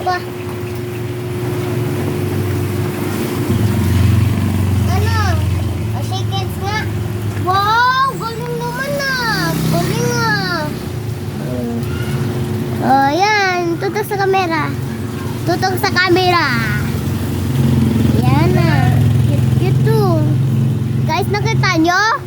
pa. Ano? O, shake hands nga. Wow! Galing naman ah. Galing ah. Oh, yan. Tutok sa camera. Tutok sa camera. Yan na. Cute, cute too. Guys, nakita nyo?